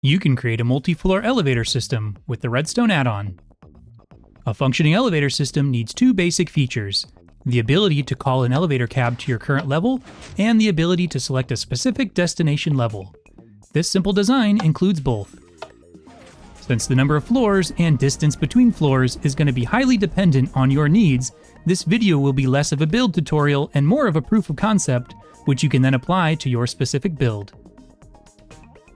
You can create a multi-floor elevator system with the Redstone Add-On. A functioning elevator system needs two basic features: the ability to call an elevator cab to your current level, and the ability to select a specific destination level. This simple design includes both. Since the number of floors and distance between floors is going to be highly dependent on your needs, this video will be less of a build tutorial and more of a proof of concept, which you can then apply to your specific build.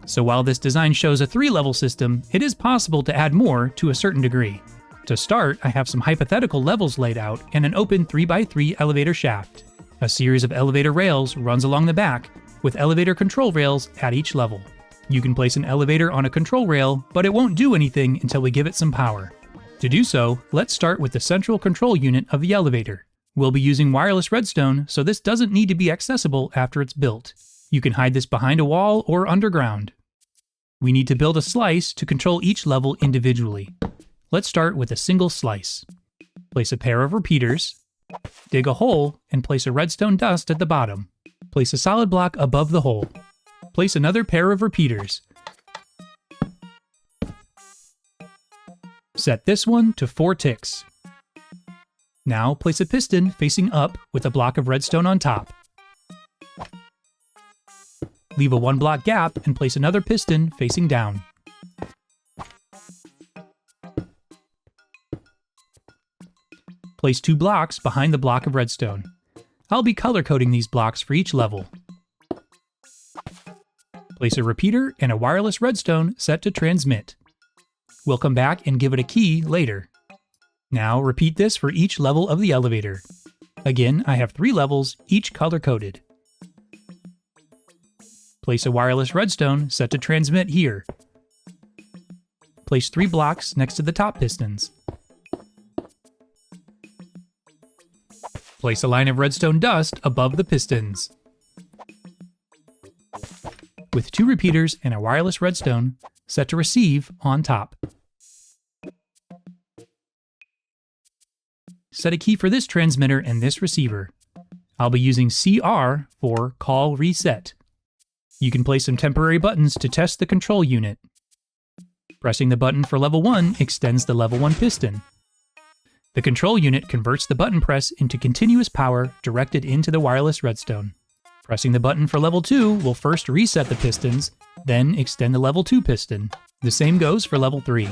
So while this design shows a 3-level system, it is possible to add more to a certain degree. To start, I have some hypothetical levels laid out and an open 3x3 elevator shaft. A series of elevator rails runs along the back, with elevator control rails at each level. You can place an elevator on a control rail, but it won't do anything until we give it some power. To do so, let's start with the central control unit of the elevator. We'll be using wireless redstone, so this doesn't need to be accessible after it's built. You can hide this behind a wall or underground. We need to build a slice to control each level individually. Let's start with a single slice. Place a pair of repeaters, dig a hole, and place a redstone dust at the bottom. Place a solid block above the hole. Place another pair of repeaters. Set this one to 4 ticks. Now place a piston facing up with a block of redstone on top. Leave a 1-block gap and place another piston facing down. Place 2 blocks behind the block of redstone. I'll be color coding these blocks for each level. Place a repeater and a wireless redstone set to transmit. We'll come back and give it a key later. Now repeat this for each level of the elevator. Again, I have 3 levels, each color coded. Place a wireless redstone set to transmit here. Place 3 blocks next to the top pistons. Place a line of redstone dust above the pistons. With 2 repeaters and a wireless redstone set to receive on top. Set a key for this transmitter and this receiver. I'll be using CR for call reset. You can place some temporary buttons to test the control unit. Pressing the button for level 1 extends the level 1 piston. The control unit converts the button press into continuous power directed into the wireless redstone. Pressing the button for level 2 will first reset the pistons, then extend the level 2 piston. The same goes for level 3.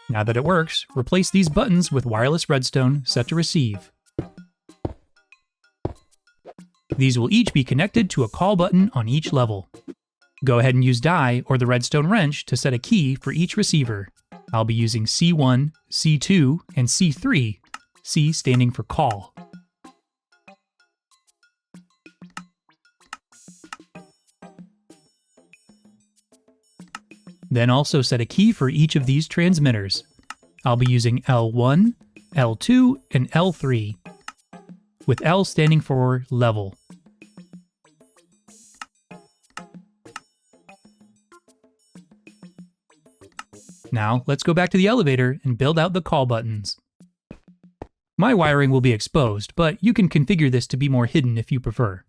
Now that it works, replace these buttons with wireless redstone set to receive. These will each be connected to a call button on each level. Go ahead and use die or the Redstone Wrench to set a key for each receiver. I'll be using C1, C2, and C3, C standing for call. Then also set a key for each of these transmitters. I'll be using L1, L2, and L3, with L standing for level. Now, let's go back to the elevator and build out the call buttons. My wiring will be exposed, but you can configure this to be more hidden if you prefer.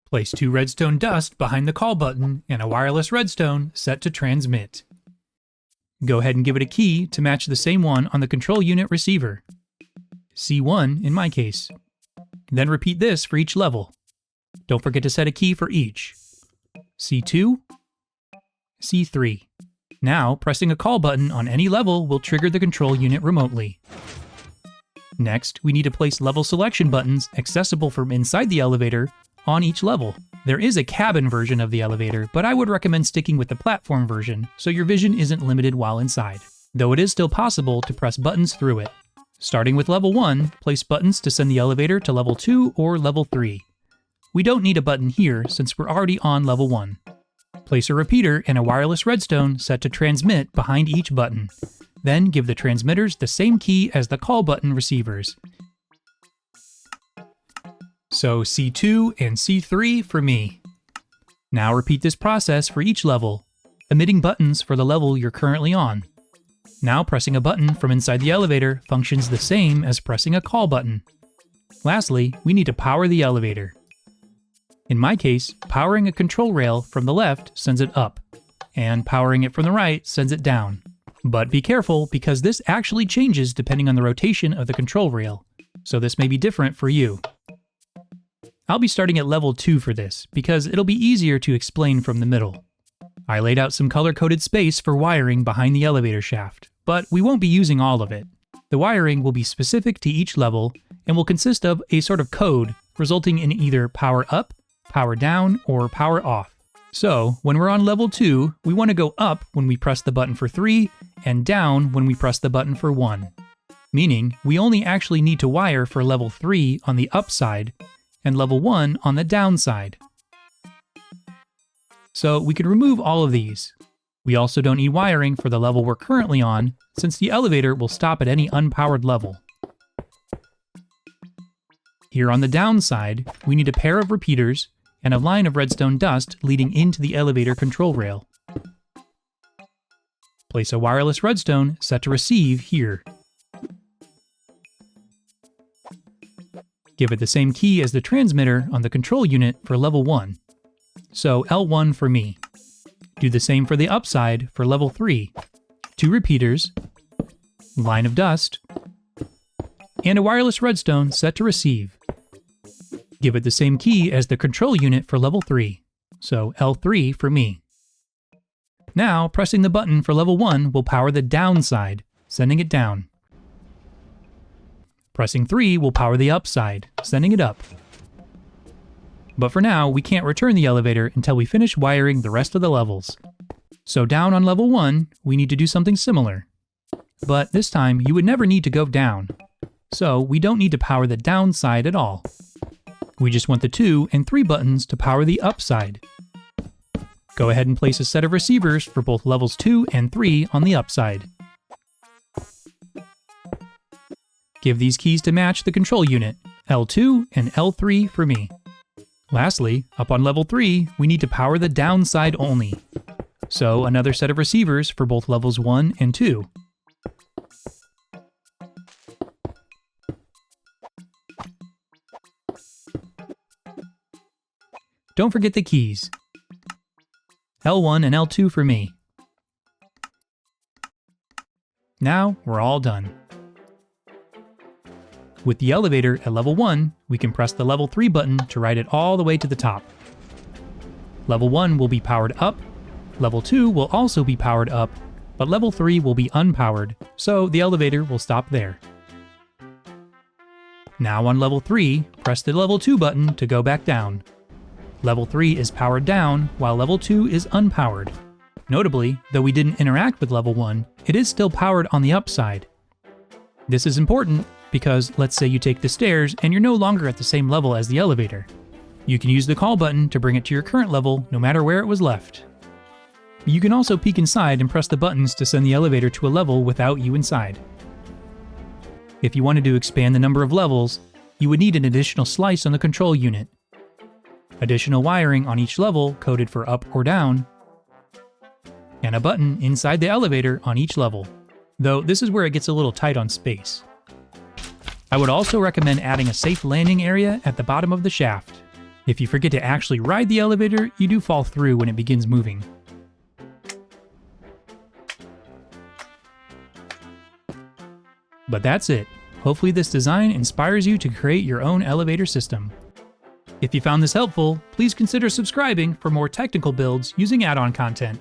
Place 2 redstone dust behind the call button and a wireless redstone set to transmit. Go ahead and give it a key to match the same one on the control unit receiver. C1 in my case. Then repeat this for each level. Don't forget to set a key for each. C2, C3. Now, pressing a call button on any level will trigger the control unit remotely. Next, we need to place level selection buttons accessible from inside the elevator on each level. There is a cabin version of the elevator, but I would recommend sticking with the platform version so your vision isn't limited while inside, though it is still possible to press buttons through it. Starting with level 1, place buttons to send the elevator to level 2 or level 3. We don't need a button here since we're already on level 1. Place a repeater and a wireless redstone set to transmit behind each button. Then give the transmitters the same key as the call button receivers. So C2 and C3 for me. Now repeat this process for each level, emitting buttons for the level you're currently on. Now pressing a button from inside the elevator functions the same as pressing a call button. Lastly, we need to power the elevator. In my case, powering a control rail from the left sends it up, and powering it from the right sends it down. But be careful, because this actually changes depending on the rotation of the control rail, so this may be different for you. I'll be starting at level 2 for this, because it'll be easier to explain from the middle. I laid out some color-coded space for wiring behind the elevator shaft, but we won't be using all of it. The wiring will be specific to each level, and will consist of a sort of code, resulting in either power up, power down, or power off. So, when we're on level 2, we want to go up when we press the button for 3, and down when we press the button for 1. Meaning, we only actually need to wire for level 3 on the up side, and level 1 on the down side. So we can remove all of these. We also don't need wiring for the level we're currently on, since the elevator will stop at any unpowered level. Here on the down side, we need a pair of repeaters and a line of redstone dust leading into the elevator control rail. Place a wireless redstone set to receive here. Give it the same key as the transmitter on the control unit for level 1. So L1 for me. Do the same for the upside for level 3. 2 repeaters, line of dust, and a wireless redstone set to receive. Give it the same key as the control unit for level 3. So L3 for me. Now, pressing the button for level 1 will power the down side, sending it down. Pressing 3 will power the up side, sending it up. But for now, we can't return the elevator until we finish wiring the rest of the levels. So down on level 1, we need to do something similar. But this time, you would never need to go down. So we don't need to power the down side at all. We just want the 2 and 3 buttons to power the up side. Go ahead and place a set of receivers for both levels 2 and 3 on the up side. Give these keys to match the control unit, L2 and L3 for me. Lastly, up on level 3, we need to power the down side only. So another set of receivers for both levels 1 and 2. Don't forget the keys. L1 and L2 for me. Now we're all done. With the elevator at level 1, we can press the level 3 button to ride it all the way to the top. Level 1 will be powered up, level 2 will also be powered up, but level 3 will be unpowered, so the elevator will stop there. Now on level 3, press the level 2 button to go back down. Level 3 is powered down, while level 2 is unpowered. Notably, though we didn't interact with level 1, it is still powered on the upside. This is important because let's say you take the stairs and you're no longer at the same level as the elevator. You can use the call button to bring it to your current level no matter where it was left. You can also peek inside and press the buttons to send the elevator to a level without you inside. If you wanted to expand the number of levels, you would need an additional slice on the control unit, additional wiring on each level coded for up or down, and a button inside the elevator on each level, though this is where it gets a little tight on space. I would also recommend adding a safe landing area at the bottom of the shaft. If you forget to actually ride the elevator, you do fall through when it begins moving. But that's it. Hopefully this design inspires you to create your own elevator system. If you found this helpful, please consider subscribing for more technical builds using add-on content.